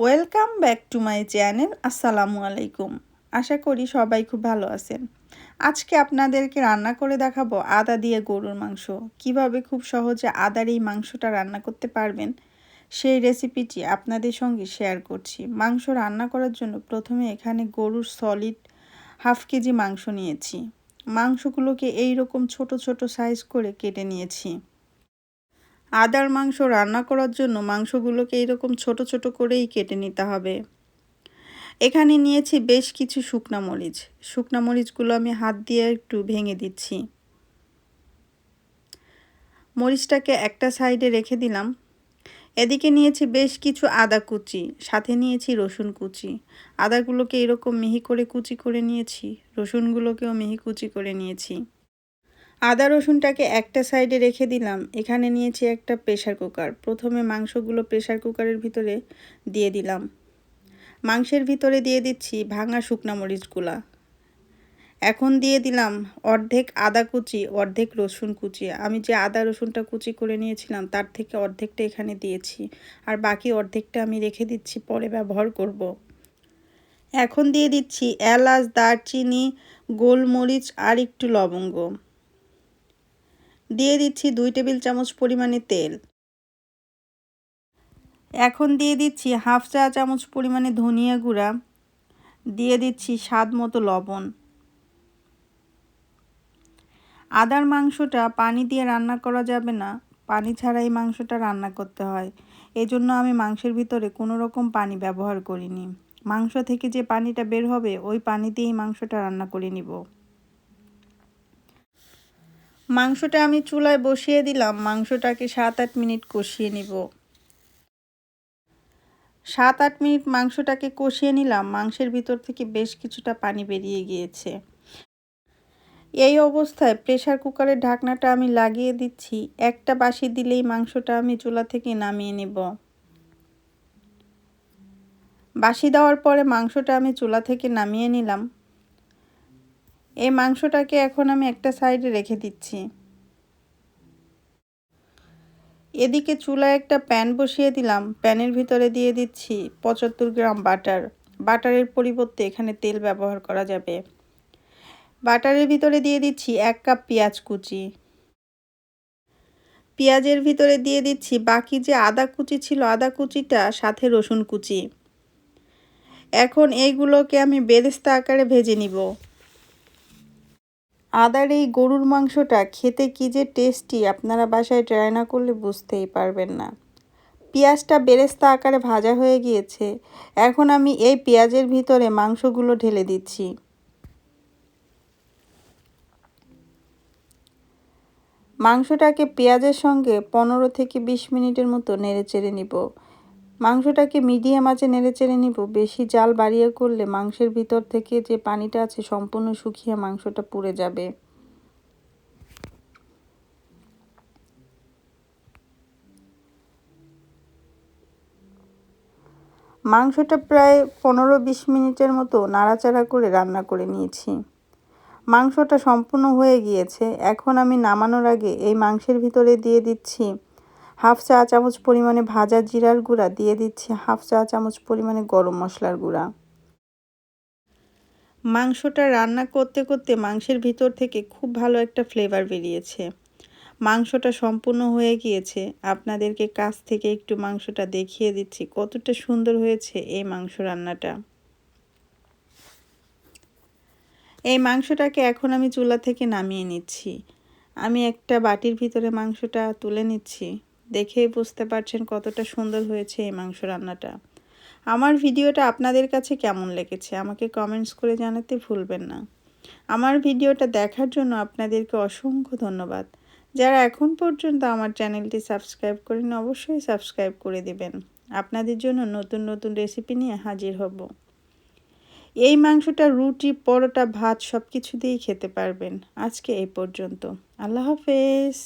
Welcome back to my channel. আসসালামু আলাইকুম। আশা করি সবাই খুব ভালো আছেন। আজকে আপনাদেরকে রান্না করে দেখাবো আদা দিয়ে গরুর মাংস। কিভাবে খুব সহজে আদার এই মাংসটা রান্না করতে পারবেন সেই রেসিপিটি আপনাদের সঙ্গে শেয়ার করছি। মাংস রান্না করার জন্য প্রথমে এখানে গরুর সলিড হাফ কেজি মাংস নিয়েছি। মাংসগুলোকে এইরকম ছোট ছোট সাইজ করে কেটে নিয়েছি। আদার মাংস রান্না করার জন্য মাংসগুলোকে এইরকম ছোট ছোট করেই কেটে নিতে হবে। এখানে নিয়েছি বেশ কিছু শুকনা মরিচ। শুকনা মরিচগুলো আমি হাত দিয়ে একটু ভেঙে দিচ্ছি। মরিচটাকে একটা সাইডে রেখে দিলাম। এদিকে নিয়েছি বেশ কিছু আদা কুচি, সাথে নিয়েছি রসুন কুচি। আদাগুলোকে এরকম মিহি করে কুচি করে নিয়েছি, রসুনগুলোকেও মিহি কুচি করে নিয়েছি। আদা রসুনটাকে একটা সাইডে রেখে দিলাম। এখানে নিয়েছি একটা প্রেসার কুকার। প্রথমে মাংসগুলো প্রেসার কুকারের ভিতরে দিয়ে দিলাম। মাংসের ভিতরে দিয়ে দিচ্ছি ভাঙা শুকনা মরিচগুলা। এখন দিয়ে দিলাম অর্ধেক আদা কুচি, অর্ধেক রসুন কুচি। আমি যে আদা রসুনটা কুচি করে নিয়েছিলাম তার থেকে অর্ধেকটা এখানে দিয়েছি, আর বাকি অর্ধেকটা আমি রেখে দিচ্ছি, পরে ব্যবহার করব। এখন দিয়ে দিচ্ছি এলাচ, দারচিনি, গোলমরিচ আর একটু লবঙ্গ। দিয়ে দিচ্ছি 2 টেবিল চামচ পরিমাণে তেল। এখন দিয়ে দিচ্ছি হাফ চা চামচ পরিমাণে ধনিয়া গুঁড়া। দিয়ে দিচ্ছি স্বাদ মতো লবণ। আদার মাংসটা পানি দিয়ে রান্না করা যাবে না, পানি ছাড়াই মাংসটা রান্না করতে হয়। এজন্য আমি মাংসের ভিতরে কোনো রকম পানি ব্যবহার করিনি। মাংস থেকে যে পানিটা বের হবে ওই পানি দিয়েই মাংসটা রান্না করে নিব। মাংসটা আমি চুলায় বসিয়ে দিলাম। মাংসটাকে 7-8 মিনিট কষিয়ে নিব। 7-8 মিনিট মাংসটাকে কষিয়ে নিলাম। মাংসের ভিতর থেকে বেশ কিছুটা পানি বেরিয়ে গিয়েছে। এই অবস্থায় প্রেসার কুকারের ঢাকনাটা আমি লাগিয়ে দিচ্ছি। একটা বাঁশি দিলেই মাংসটা আমি চুলা থেকে নামিয়ে নেব। বাঁশি দেওয়ার পরে মাংসটা আমি চুলা থেকে নামিয়ে নিলাম। এই মাংসটাকে এখন আমি একটা সাইডে রেখে দিচ্ছি। এদিকে চুলায় একটা প্যান বসিয়ে দিলাম। প্যানের ভিতরে দিয়ে দিচ্ছি 75 গ্রাম বাটার। বাটারের পরিবর্তে এখানে তেল ব্যবহার করা যাবে। বাটারের ভিতরে দিয়ে দিচ্ছি 1 কাপ পেঁয়াজ কুচি। পেঁয়াজের ভিতরে দিয়ে দিচ্ছি বাকি যে আদা কুচি ছিল, আদা কুচিটা সাথে রসুন কুচি। এখন এইগুলোকে আমি বেরেস্তা আকারে ভেজে নিব। আদার এই গরুর মাংসটা খেতে কি যে টেস্টি, আপনারা বাসায় ট্রাই না করলে বুঝতেই পারবেন না। পেঁয়াজটা বেরেস্তা আকারে ভাজা হয়ে গিয়েছে। এখন আমি এই পেঁয়াজের ভিতরে মাংসগুলো ঢেলে দিচ্ছি। মাংসটাকে পেঁয়াজের সঙ্গে 15 থেকে 20 মিনিটের মতো নেড়েচেড়ে নিব। মাংসটাকে মিডিয়াম আঁচে নেড়েচেড়ে নিব। বেশি জাল বাড়িয়ে করলে মাংসের ভিতর থেকে যে পানিটা আছে সম্পূর্ণ শুকিয়ে মাংসটা পুড়ে যাবে। মাংসটা প্রায় 15-20 মিনিটের মতো নাড়াচাড়া করে রান্না করে নিয়েছি। মাংসটা সম্পূর্ণ হয়ে গিয়েছে। এখন আমি নামানোর আগে এই মাংসের ভিতরে দিয়ে দিচ্ছি হাফ চা চামচ পরিমাণে ভাজা জিরার গুঁড়া, দিয়ে দিচ্ছি হাফ চা চামচ পরিমাণে গরম মশলার গুঁড়া। মাংসটা রান্না করতে করতে মাংসের ভিতর থেকে খুব ভালো একটা ফ্লেভার বেরিয়েছে। মাংসটা সম্পূর্ণ হয়ে গিয়েছে। আপনাদেরকে কাছ থেকে একটু মাংসটা দেখিয়ে দিচ্ছি কতটা সুন্দর হয়েছে এই মাংস রান্নাটা। এই মাংসটাকে এখন আমি চুলা থেকে নামিয়ে নিচ্ছি। আমি একটা বাটির ভিতরে মাংসটা তুলে নিচ্ছি। দেখেই বুঝতে পারছেন কতটা সুন্দর হয়েছে এই মাংস রান্নাটা। আমার ভিডিওটা আপনাদের কাছে কেমন লেগেছে আমাকে কমেন্টস করে জানাতে ভুলবেন না। আমার ভিডিওটা দেখার জন্য আপনাদেরকে অসংখ্য ধন্যবাদ। যারা এখন পর্যন্ত আমার চ্যানেলটি সাবস্ক্রাইব করেন অবশ্যই সাবস্ক্রাইব করে দিবেন। আপনাদের জন্য নতুন নতুন রেসিপি নিয়ে হাজির হব। এই মাংসটা রুটি, পরোটা, ভাত সব কিছু দিয়েই খেতে পারবেন। আজকে এই পর্যন্ত। আল্লাহ হাফেজ।